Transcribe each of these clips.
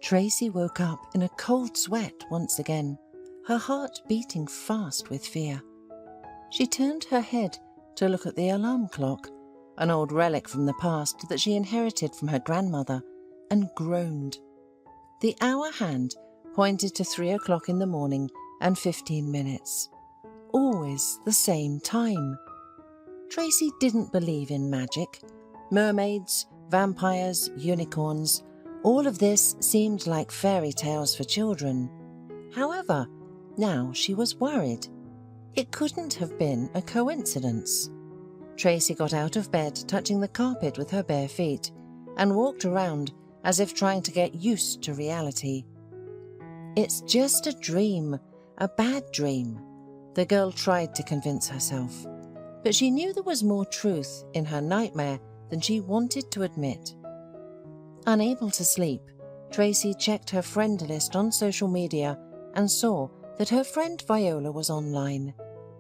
Tracy woke up in a cold sweat once again, her heart beating fast with fear. She turned her head to look at the alarm clock, an old relic from the past that she inherited from her grandmother, and groaned. The hour hand pointed to 3 o'clock in the morning and 15 minutes. Always the same time. Tracy didn't believe in magic. Mermaids, vampires, unicorns, all of this seemed like fairy tales for children. However, now she was worried. It couldn't have been a coincidence. Tracy got out of bed, touching the carpet with her bare feet, and walked around as if trying to get used to reality. It's just a dream, a bad dream, the girl tried to convince herself. But she knew there was more truth in her nightmare than she wanted to admit. Unable to sleep, Tracy checked her friend list on social media and saw that her friend Viola was online.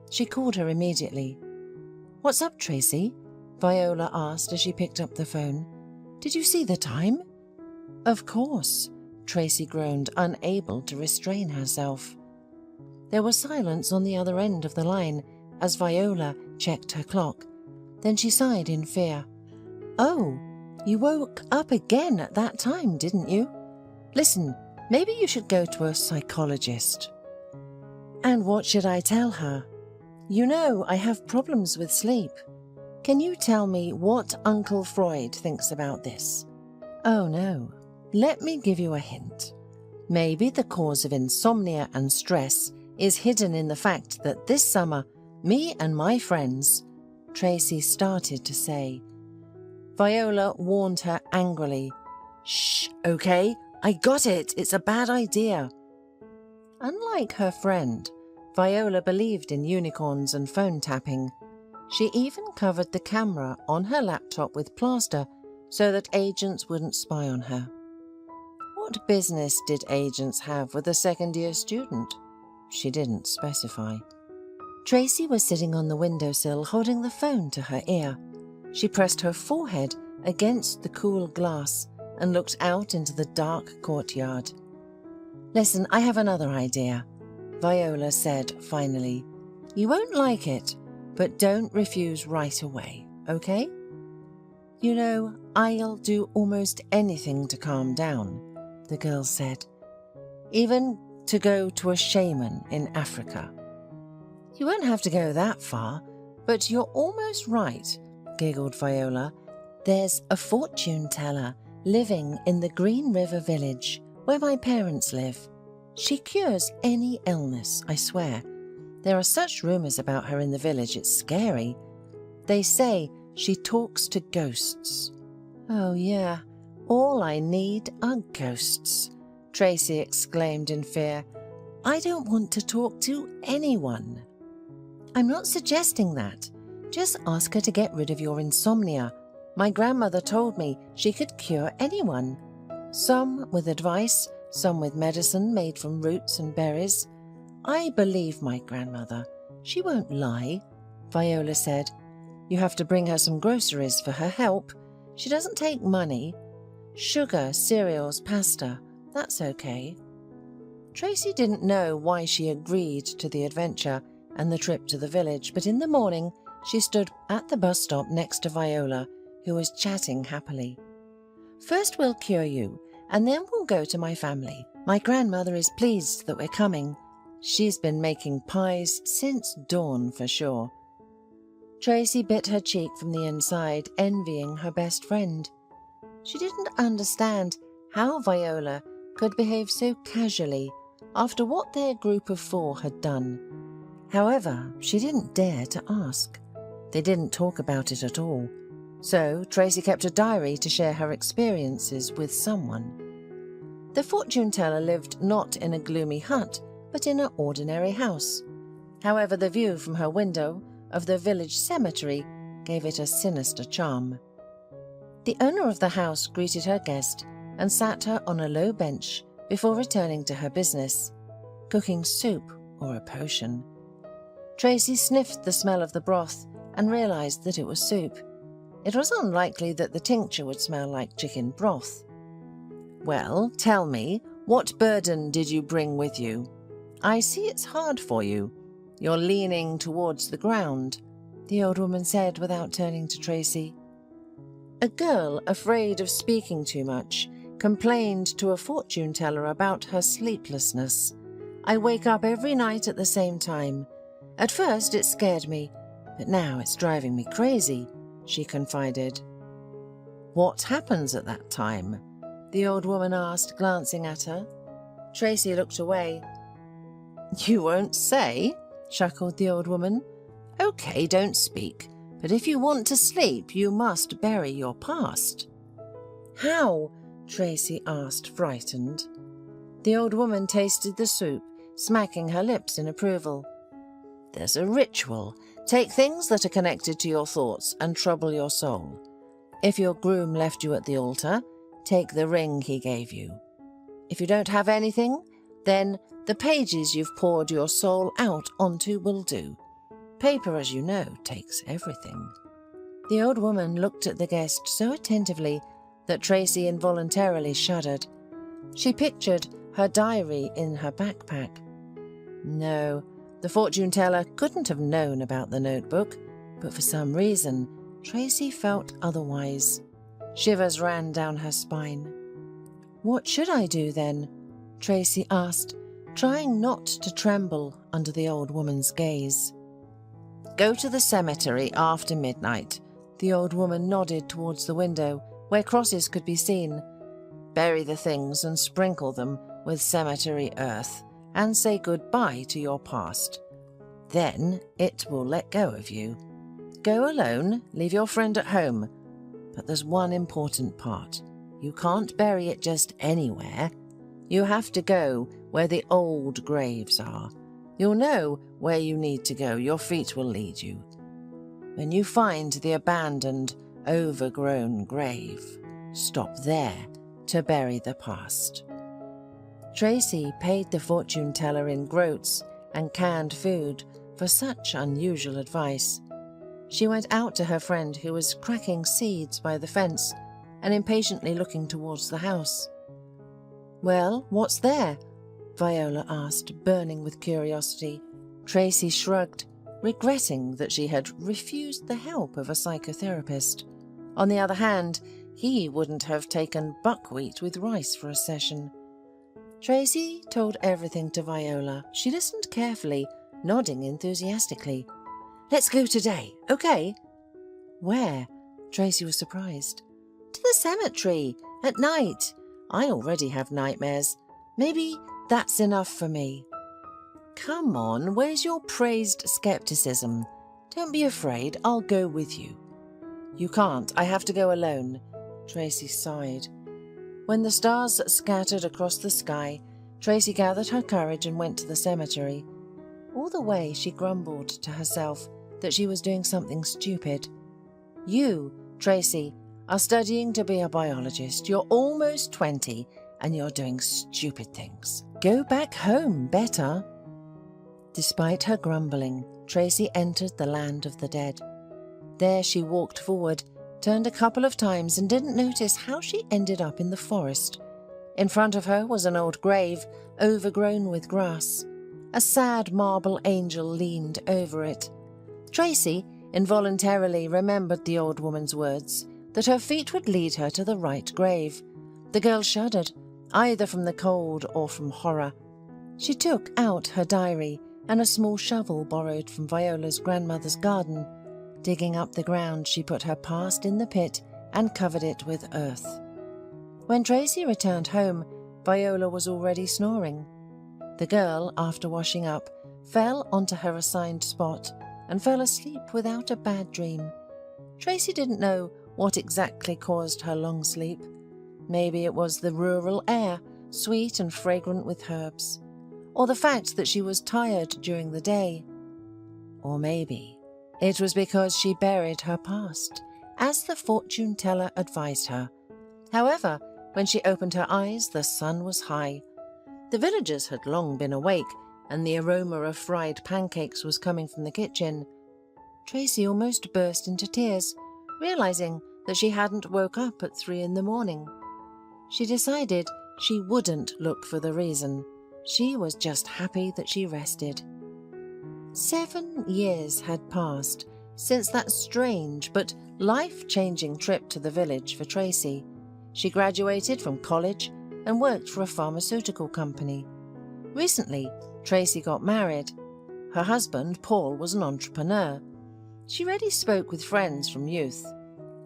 She called her immediately. "What's up, Tracy?" Viola asked as she picked up the phone. "Did you see the time?" "Of course," Tracy groaned, unable to restrain herself. There was silence on the other end of the line as Viola checked her clock. Then she sighed in fear. "Oh, you woke up again at that time, didn't you? Listen, maybe you should go to a psychologist." "And what should I tell her?" "You know, I have problems with sleep. Can you tell me what Uncle Freud thinks about this?" "Oh no. Let me give you a hint. Maybe the cause of insomnia and stress is hidden in the fact that this summer, me and my friends," Tracy started to say. Viola warned her angrily. "Shh, okay? I got it. It's a bad idea." Unlike her friend, Viola believed in unicorns and phone tapping. She even covered the camera on her laptop with plaster so that agents wouldn't spy on her. What business did agents have with a second-year student? She didn't specify. Tracy was sitting on the windowsill holding the phone to her ear. She pressed her forehead against the cool glass and looked out into the dark courtyard. "Listen, I have another idea," Viola said finally. "You won't like it, but don't refuse right away, okay? You know, I'll do almost anything to calm down," the girl said. "Even to go to a shaman in Africa." "You won't have to go that far, but you're almost right," giggled Viola. "There's a fortune teller living in the Green River village where my parents live. She cures any illness, I swear. There are such rumors about her in the village, it's scary. They say she talks to ghosts." "Oh yeah, all I need are ghosts," Tracy exclaimed in fear. "I don't want to talk to anyone." "I'm not suggesting that. Just ask her to get rid of your insomnia. My grandmother told me she could cure anyone. Some with advice, some with medicine made from roots and berries. I believe my grandmother. She won't lie," Viola said. "You have to bring her some groceries for her help. She doesn't take money. Sugar, cereals, pasta. That's okay." Tracy didn't know why she agreed to the adventure and the trip to the village, but in the morning she stood at the bus stop next to Viola, who was chatting happily. "First we'll cure you, and then we'll go to my family. My grandmother is pleased that we're coming. She's been making pies since dawn for sure." Tracy bit her cheek from the inside, envying her best friend. She didn't understand how Viola could behave so casually after what their group of 4 had done. However, she didn't dare to ask. They didn't talk about it at all. So Tracy kept a diary to share her experiences with someone. The fortune teller lived not in a gloomy hut, but in an ordinary house. However, the view from her window of the village cemetery gave it a sinister charm. The owner of the house greeted her guest and sat her on a low bench before returning to her business, cooking soup or a potion. Tracy sniffed the smell of the broth and realized that it was soup. It was unlikely that the tincture would smell like chicken broth. Well, tell me, what burden did you bring with you? I see it's hard for you. You're leaning towards the ground, the old woman said without turning to Tracy. A girl, afraid of speaking too much, complained to a fortune teller about her sleeplessness. I wake up every night at the same time. At first it scared me, but now it's driving me crazy, she confided. What happens at that time? The old woman asked, glancing at her. Tracy looked away. You won't say? Chuckled the old woman. Okay, don't speak, but if you want to sleep, you must bury your past. How? Tracy asked, frightened. The old woman tasted the soup, smacking her lips in approval. There's a ritual. Take things that are connected to your thoughts and trouble your soul. If your groom left you at the altar, take the ring he gave you. If you don't have anything, then the pages you've poured your soul out onto will do. Paper, as you know, takes everything. The old woman looked at the guest so attentively that Tracy involuntarily shuddered. She pictured her diary in her backpack. No, the fortune teller couldn't have known about the notebook, but for some reason, Tracy felt otherwise. Shivers ran down her spine. What should I do then? Tracy asked, trying not to tremble under the old woman's gaze. Go to the cemetery after midnight. The old woman nodded towards the window, where crosses could be seen. Bury the things and sprinkle them with cemetery earth, and say goodbye to your past. Then it will let go of you. Go alone, leave your friend at home. But there's one important part. You can't bury it just anywhere. You have to go where the old graves are. You'll know where you need to go. Your feet will lead you. When you find the abandoned, overgrown grave, stop there to bury the past. Tracy paid the fortune teller in groats and canned food for such unusual advice. She went out to her friend, who was cracking seeds by the fence and impatiently looking towards the house. Well, what's there? Viola asked, burning with curiosity. Tracy shrugged, regretting that she had refused the help of a psychotherapist. On the other hand, he wouldn't have taken buckwheat with rice for a session. Tracy told everything to Viola. She listened carefully, nodding enthusiastically. Let's go today, okay? Where? Tracy was surprised. To the cemetery, at night. I already have nightmares. Maybe that's enough for me. Come on, where's your praised skepticism? Don't be afraid, I'll go with you. You can't, I have to go alone. Tracy sighed. When the stars scattered across the sky, Tracy gathered her courage and went to the cemetery. All the way she grumbled to herself that she was doing something stupid. You, Tracy, are studying to be a biologist. You're almost 20 and you're doing stupid things. Go back home, better. Despite her grumbling, Tracy entered the land of the dead. There she walked forward, turned a couple of times and didn't notice how she ended up in the forest. In front of her was an old grave, overgrown with grass. A sad marble angel leaned over it. Tracy involuntarily remembered the old woman's words, that her feet would lead her to the right grave. The girl shuddered, either from the cold or from horror. She took out her diary and a small shovel borrowed from Viola's grandmother's garden. Digging up the ground, she put her past in the pit and covered it with earth. When Tracy returned home, Viola was already snoring. The girl, after washing up, fell onto her assigned spot and fell asleep without a bad dream. Tracy didn't know what exactly caused her long sleep. Maybe it was the rural air, sweet and fragrant with herbs, or the fact that she was tired during the day. Or maybe it was because she buried her past, as the fortune teller advised her. However, when she opened her eyes, the sun was high. The villagers had long been awake, and the aroma of fried pancakes was coming from the kitchen. Tracy almost burst into tears, realizing that she hadn't woke up at 3 in the morning. She decided she wouldn't look for the reason. She was just happy that she rested. 7 years had passed since that strange but life-changing trip to the village for Tracy. She graduated from college and worked for a pharmaceutical company. Recently, Tracy got married. Her husband, Paul, was an entrepreneur. She already spoke with friends from youth.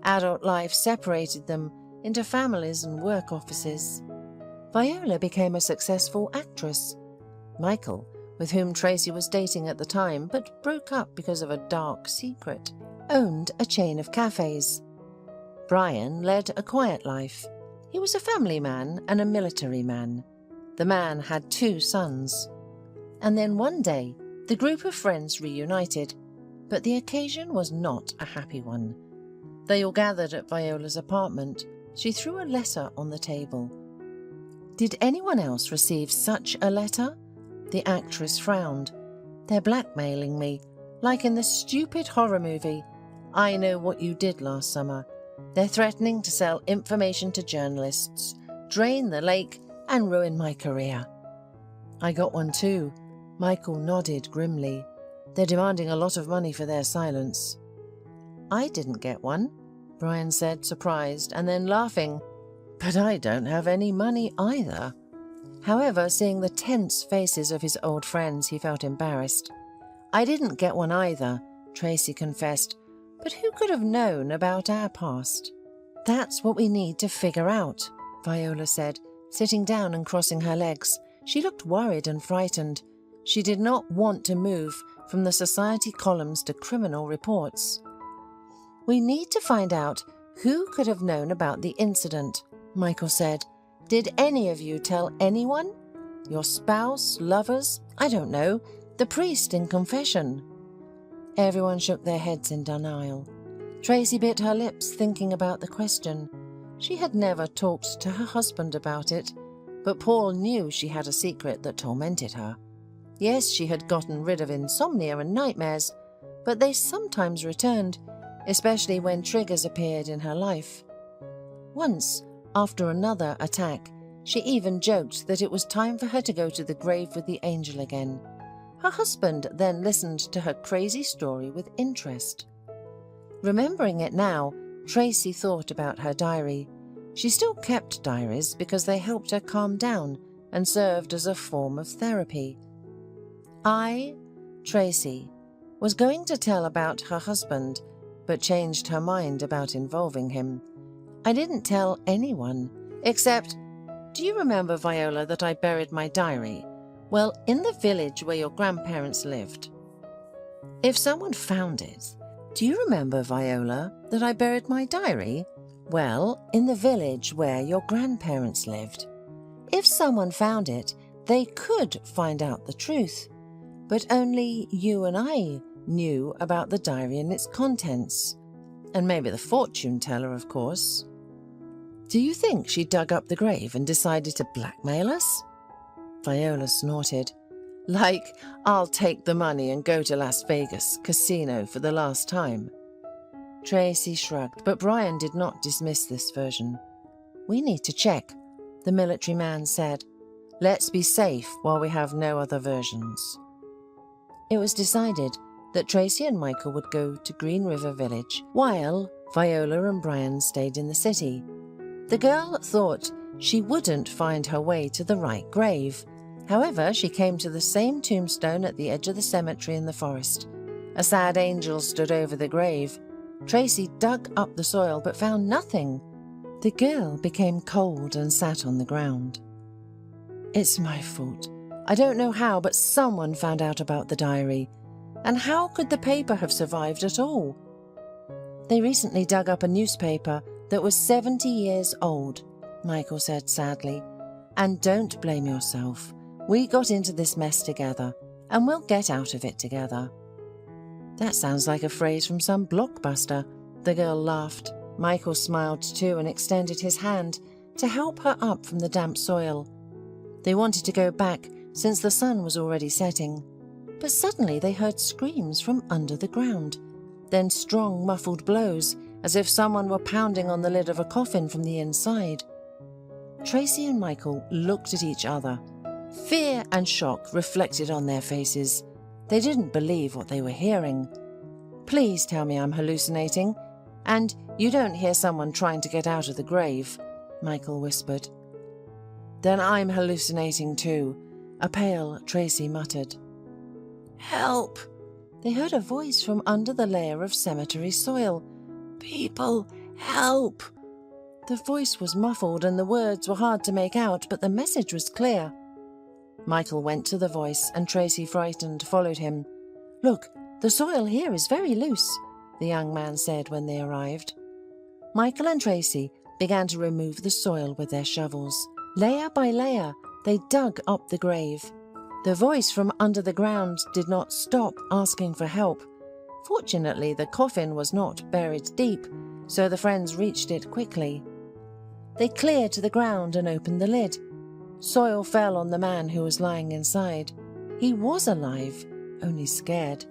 Adult life separated them into families and work offices. Viola became a successful actress. Michael, with whom Tracy was dating at the time but broke up because of a dark secret, owned a chain of cafes. Brian led a quiet life. He was a family man and a military man. The man had 2 sons. And then one day, the group of friends reunited, but the occasion was not a happy one. They all gathered at Viola's apartment. She threw a letter on the table. Did anyone else receive such a letter? The actress frowned. They're blackmailing me, like in the stupid horror movie. I know what you did last summer. They're threatening to sell information to journalists, drain the lake, and ruin my career. I got one too. Michael nodded grimly. They're demanding a lot of money for their silence. I didn't get one, Brian said, surprised, and then laughing. But I don't have any money either. However, seeing the tense faces of his old friends, he felt embarrassed. I didn't get one either, Tracy confessed. But who could have known about our past? That's what we need to figure out, Viola said, sitting down and crossing her legs. She looked worried and frightened. She did not want to move from the society columns to criminal reports. We need to find out who could have known about the incident, Michael said. Did any of you tell anyone? Your spouse, lovers, I don't know, the priest in confession? Everyone shook their heads in denial. Tracy bit her lips, thinking about the question. She had never talked to her husband about it, but Paul knew she had a secret that tormented her. Yes, she had gotten rid of insomnia and nightmares, but they sometimes returned, especially when triggers appeared in her life. Once, after another attack, she even joked that it was time for her to go to the grave with the angel again. Her husband then listened to her crazy story with interest. Remembering it now, Tracy thought about her diary. She still kept diaries because they helped her calm down and served as a form of therapy. I, Tracy, was going to tell about her husband, but changed her mind about involving him. I didn't tell anyone, except, do you remember, Viola, that I buried my diary? Well, in the village where your grandparents lived. If someone found it, do you remember, Viola, that I buried my diary? Well, in the village where your grandparents lived. If someone found it, they could find out the truth. But only you and I knew about the diary and its contents. And maybe the fortune teller, of course. Do you think she dug up the grave and decided to blackmail us? Viola snorted. Like, I'll take the money and go to Las Vegas casino for the last time. Tracy shrugged, but Brian did not dismiss this version. We need to check, the military man said. Let's be safe while we have no other versions. It was decided that Tracy and Michael would go to Green River Village, while Viola and Brian stayed in the city. The girl thought she wouldn't find her way to the right grave. However, she came to the same tombstone at the edge of the cemetery in the forest. A sad angel stood over the grave. Tracy dug up the soil but found nothing. The girl became cold and sat on the ground. It's my fault. I don't know how, but someone found out about the diary. And how could the paper have survived at all? They recently dug up a newspaper that was 70 years old, Michael said sadly. And don't blame yourself. We got into this mess together, and we'll get out of it together. That sounds like a phrase from some blockbuster, the girl laughed. Michael smiled too and extended his hand to help her up from the damp soil. They wanted to go back since the sun was already setting, but suddenly they heard screams from under the ground, then strong muffled blows as if someone were pounding on the lid of a coffin from the inside. Tracy and Michael looked at each other. Fear and shock reflected on their faces. They didn't believe what they were hearing. "Please tell me I'm hallucinating, and you don't hear someone trying to get out of the grave," Michael whispered. "Then I'm hallucinating too," a pale Tracy muttered. "Help!" They heard a voice from under the layer of cemetery soil. "People, help!" The voice was muffled and the words were hard to make out, but the message was clear. Michael went to the voice and Tracy, frightened, followed him. "Look, the soil here is very loose," the young man said when they arrived. Michael and Tracy began to remove the soil with their shovels. Layer by layer, they dug up the grave. The voice from under the ground did not stop asking for help. Fortunately, the coffin was not buried deep, so the friends reached it quickly. They cleared the ground and opened the lid. Soil fell on the man who was lying inside. He was alive, only scared.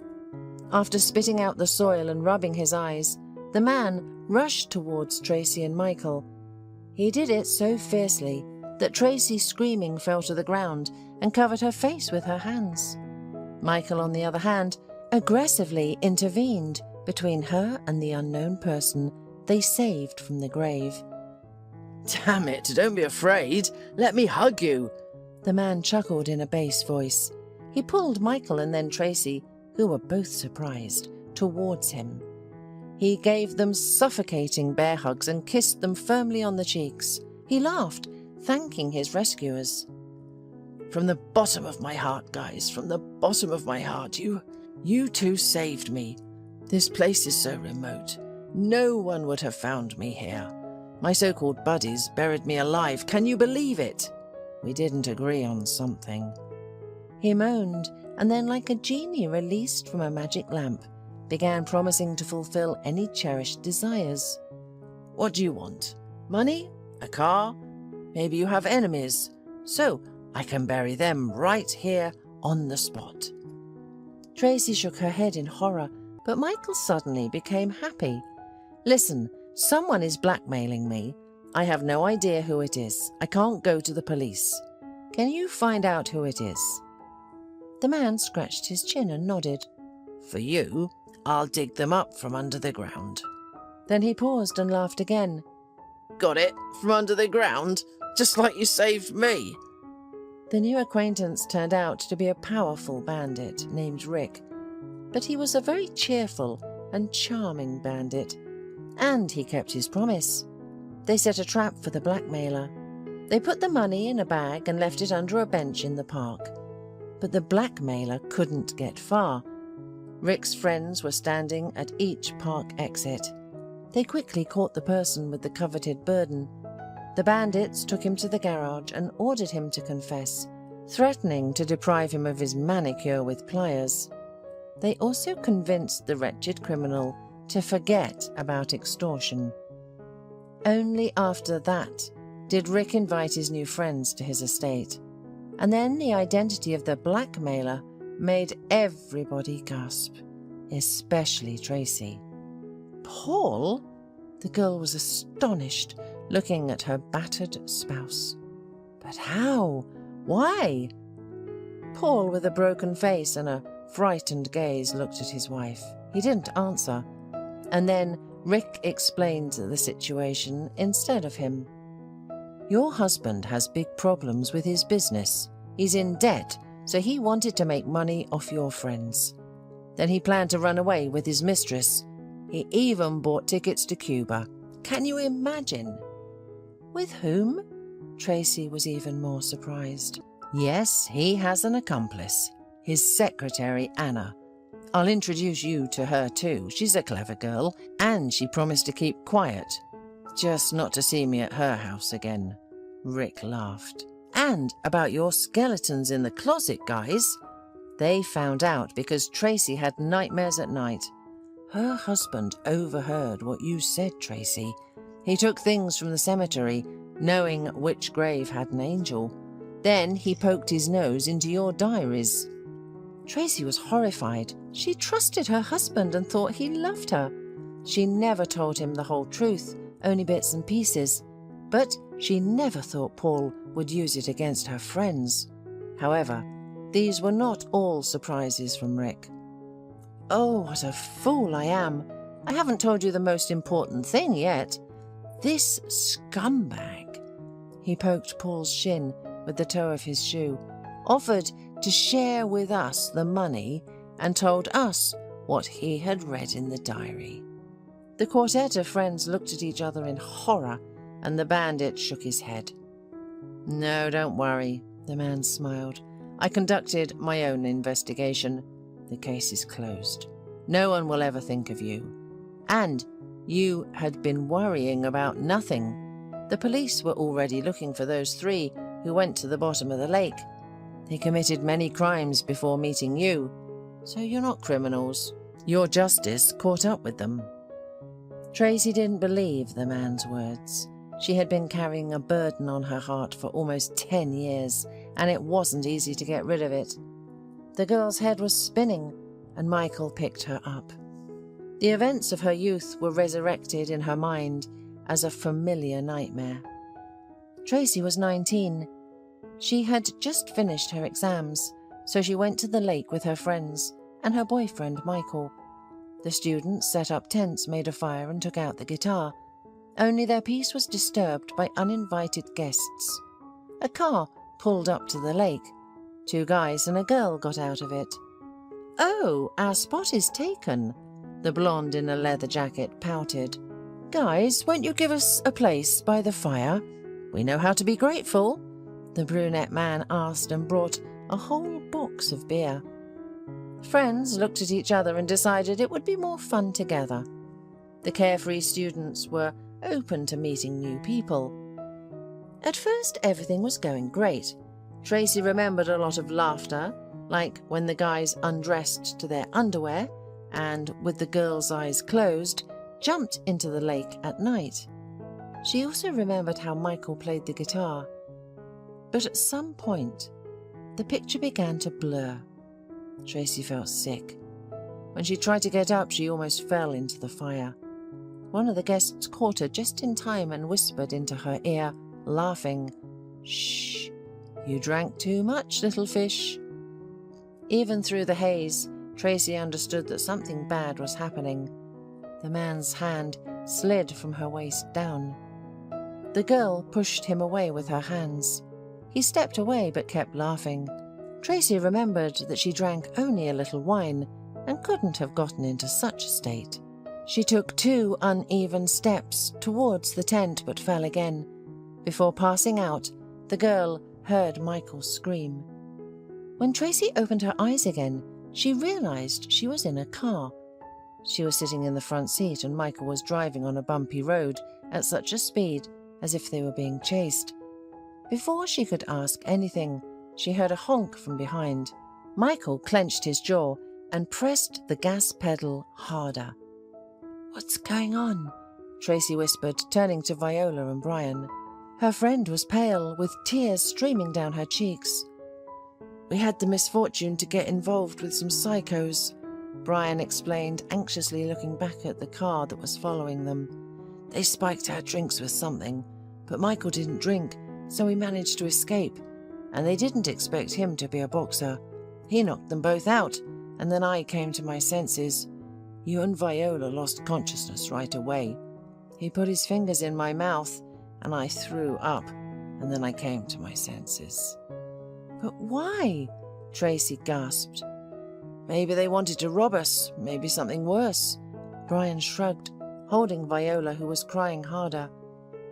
After spitting out the soil and rubbing his eyes, the man rushed towards Tracy and Michael. He did it so fiercely that Tracy, screaming, fell to the ground and covered her face with her hands. Michael, on the other hand, aggressively intervened between her and the unknown person they saved from the grave. "Damn it, don't be afraid. Let me hug you," the man chuckled in a bass voice. He pulled Michael and then Tracy, who were both surprised, towards him. He gave them suffocating bear hugs and kissed them firmly on the cheeks. He laughed, thanking his rescuers. "From the bottom of my heart, guys, from the bottom of my heart, you two saved me. This place is so remote. No one would have found me here. My so-called buddies buried me alive. Can you believe it? We didn't agree on something." He moaned, and then, like a genie released from a magic lamp, began promising to fulfill any cherished desires. "What do you want? Money? A car? Maybe you have enemies. So I can bury them right here on the spot." Tracy shook her head in horror, but Michael suddenly became happy. "Listen, someone is blackmailing me. I have no idea who it is. I can't go to the police. Can you find out who it is?" The man scratched his chin and nodded. "For you, I'll dig them up from under the ground." Then he paused and laughed again. "Got it? From under the ground? Just like you saved me." The new acquaintance turned out to be a powerful bandit named Rick, but he was a very cheerful and charming bandit, and he kept his promise. They set a trap for the blackmailer. They put the money in a bag and left it under a bench in the park. But the blackmailer couldn't get far. Rick's friends were standing at each park exit. They quickly caught the person with the coveted burden. The bandits took him to the garage and ordered him to confess, threatening to deprive him of his manicure with pliers. They also convinced the wretched criminal to forget about extortion. Only after that did Rick invite his new friends to his estate, and then the identity of the blackmailer made everybody gasp, especially Tracy. "Paul?" The girl was astonished, looking at her battered spouse. "But how? Why?" Paul, with a broken face and a frightened gaze, looked at his wife. He didn't answer, and then Rick explained the situation instead of him. "Your husband has big problems with his business. He's in debt, so he wanted to make money off your friends. Then he planned to run away with his mistress. He even bought tickets to Cuba. Can you imagine?" "With whom?" Tracy was even more surprised. "Yes, he has an accomplice. His secretary, Anna. I'll introduce you to her too. She's a clever girl, and she promised to keep quiet. Just not to see me at her house again." Rick laughed. "And about your skeletons in the closet, guys. They found out because Tracy had nightmares at night. Her husband overheard what you said, Tracy. He took things from the cemetery, knowing which grave had an angel. Then he poked his nose into your diaries." Tracy was horrified. She trusted her husband and thought he loved her. She never told him the whole truth, only bits and pieces. But She never thought Paul would use it against her friends. However, these were not all surprises from Rick. "Oh, what a fool I am! I haven't told you the most important thing yet. This scumbag," he poked Paul's shin with the toe of his shoe, "offered to share with us the money and told us what he had read in the diary." The quartet of friends looked at each other in horror, and the bandit shook his head. "No, don't worry," the man smiled. "I conducted my own investigation. The case is closed. No one will ever think of you. And you had been worrying about nothing. The police were already looking for those 3 who went to the bottom of the lake. They committed many crimes before meeting you, so you're not criminals. Your justice caught up with them." Tracy didn't believe the man's words. She had been carrying a burden on her heart for almost 10 years, and it wasn't easy to get rid of it. The girl's head was spinning, and Michael picked her up. The events of her youth were resurrected in her mind as a familiar nightmare. Tracy was 19. She had just finished her exams, so she went to the lake with her friends and her boyfriend Michael. The students set up tents, made a fire, and took out the guitar. Only their peace was disturbed by uninvited guests. A car pulled up to the lake. 2 guys and a girl got out of it. "Oh, our spot is taken," the blonde in a leather jacket pouted. "Guys, won't you give us a place by the fire? We know how to be grateful," the brunette man asked and brought a whole box of beer. Friends looked at each other and decided it would be more fun together. The carefree students were open to meeting new people. At first, everything was going great. Tracy remembered a lot of laughter, like when the guys undressed to their underwear and, with the girls' eyes closed, jumped into the lake at night. She also remembered how Michael played the guitar. But at some point, the picture began to blur. Tracy felt sick. When she tried to get up, she almost fell into the fire. One of the guests caught her just in time and whispered into her ear, laughing, "Shh, you drank too much, little fish." Even through the haze, Tracy understood that something bad was happening. The man's hand slid from her waist down. The girl pushed him away with her hands. He stepped away but kept laughing. Tracy remembered that she drank only a little wine and couldn't have gotten into such a state. She took 2 uneven steps towards the tent but fell again. Before passing out, the girl heard Michael scream. When Tracy opened her eyes again, she realized she was in a car. She was sitting in the front seat and Michael was driving on a bumpy road at such a speed as if they were being chased. Before she could ask anything, she heard a honk from behind. Michael clenched his jaw and pressed the gas pedal harder. "What's going on?" Tracy whispered, turning to Viola and Brian. Her friend was pale, with tears streaming down her cheeks. "We had the misfortune to get involved with some psychos," Brian explained, anxiously looking back at the car that was following them. "They spiked our drinks with something, but Michael didn't drink, so we managed to escape. And they didn't expect him to be a boxer. He knocked them both out, and then I came to my senses. You and Viola lost consciousness right away. He put his fingers in my mouth, and I threw up, and then I came to my senses." "But why?" Tracy gasped. "Maybe they wanted to rob us, maybe something worse." Brian shrugged, holding Viola, who was crying harder.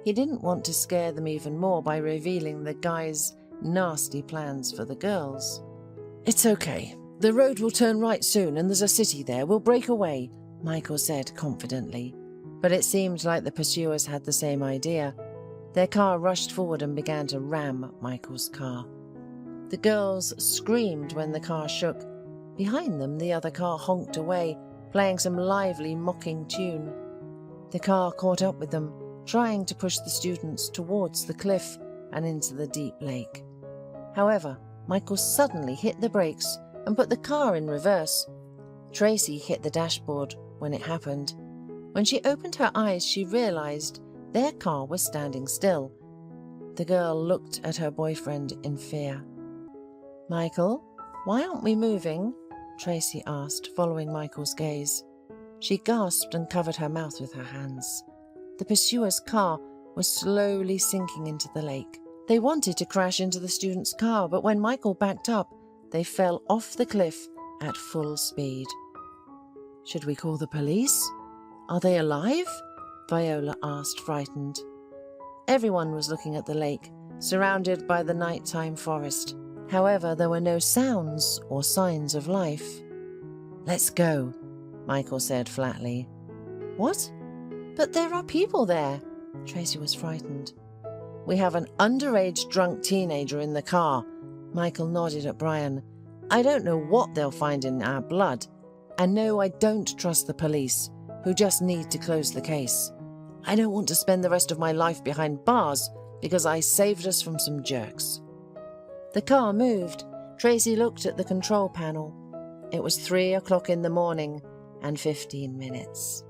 He didn't want to scare them even more by revealing the guy's nasty plans for the girls. "It's okay. The road will turn right soon and there's a city there. We'll break away," Michael said confidently. But it seemed like the pursuers had the same idea. Their car rushed forward and began to ram Michael's car. The girls screamed when the car shook. Behind them, the other car honked away, playing some lively mocking tune. The car caught up with them, trying to push the students towards the cliff and into the deep lake. However, Michael suddenly hit the brakes and put the car in reverse. Tracy hit the dashboard when it happened. When she opened her eyes, she realized their car was standing still. The girl looked at her boyfriend in fear. "Michael, why aren't we moving?" Tracy asked, following Michael's gaze. She gasped and covered her mouth with her hands. The pursuer's car was slowly sinking into the lake. They wanted to crash into the student's car, but when Michael backed up, they fell off the cliff at full speed. "Should we call the police? Are they alive?" Viola asked, frightened. Everyone was looking at the lake, surrounded by the nighttime forest. However, there were no sounds or signs of life. "Let's go," Michael said flatly. "What? But there are people there." Tracy was frightened. "We have an underage drunk teenager in the car." Michael nodded at Brian. "I don't know what they'll find in our blood. And no, I don't trust the police, who just need to close the case. I don't want to spend the rest of my life behind bars because I saved us from some jerks." The car moved. Tracy looked at the control panel. It was 3 o'clock in the morning and 15 minutes.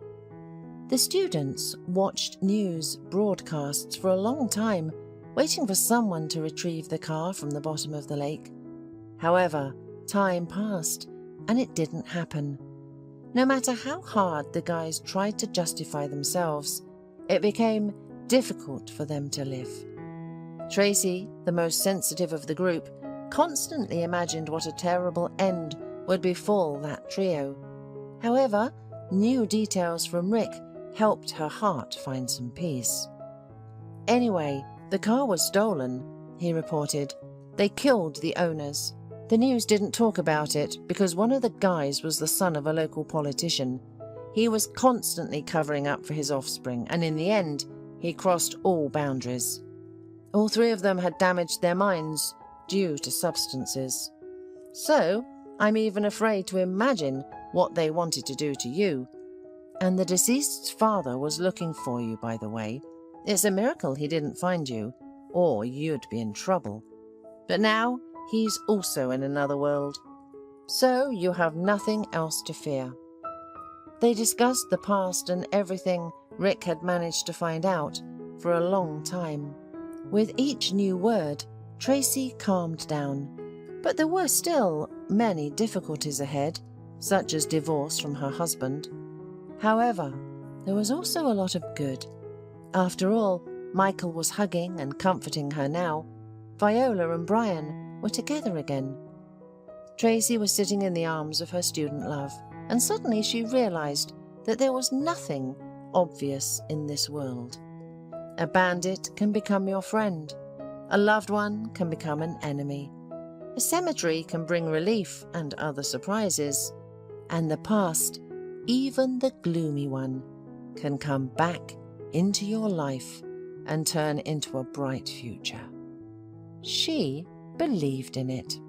The students watched news broadcasts for a long time, waiting for someone to retrieve the car from the bottom of the lake. However, time passed, and it didn't happen. No matter how hard the guys tried to justify themselves, it became difficult for them to live. Tracy, the most sensitive of the group, constantly imagined what a terrible end would befall that trio. However, new details from Rick helped her heart find some peace. "Anyway, the car was stolen," he reported. "They killed the owners. The news didn't talk about it because one of the guys was the son of a local politician. He was constantly covering up for his offspring, and in the end, he crossed all boundaries. All 3 of them had damaged their minds due to substances. So, I'm even afraid to imagine what they wanted to do to you. And the deceased's father was looking for you, by the way. It's a miracle he didn't find you, or you'd be in trouble. But now, he's also in another world. So you have nothing else to fear." They discussed the past and everything Rick had managed to find out for a long time. With each new word, Tracy calmed down. But there were still many difficulties ahead, such as divorce from her husband. However, there was also a lot of good. After all, Michael was hugging and comforting her now. Viola and Brian were together again. Tracy was sitting in the arms of her student love, and suddenly she realized that there was nothing obvious in this world. A bandit can become your friend. A loved one can become an enemy. A cemetery can bring relief and other surprises. And the past, even the gloomy one, can come back into your life and turn into a bright future. She believed in it.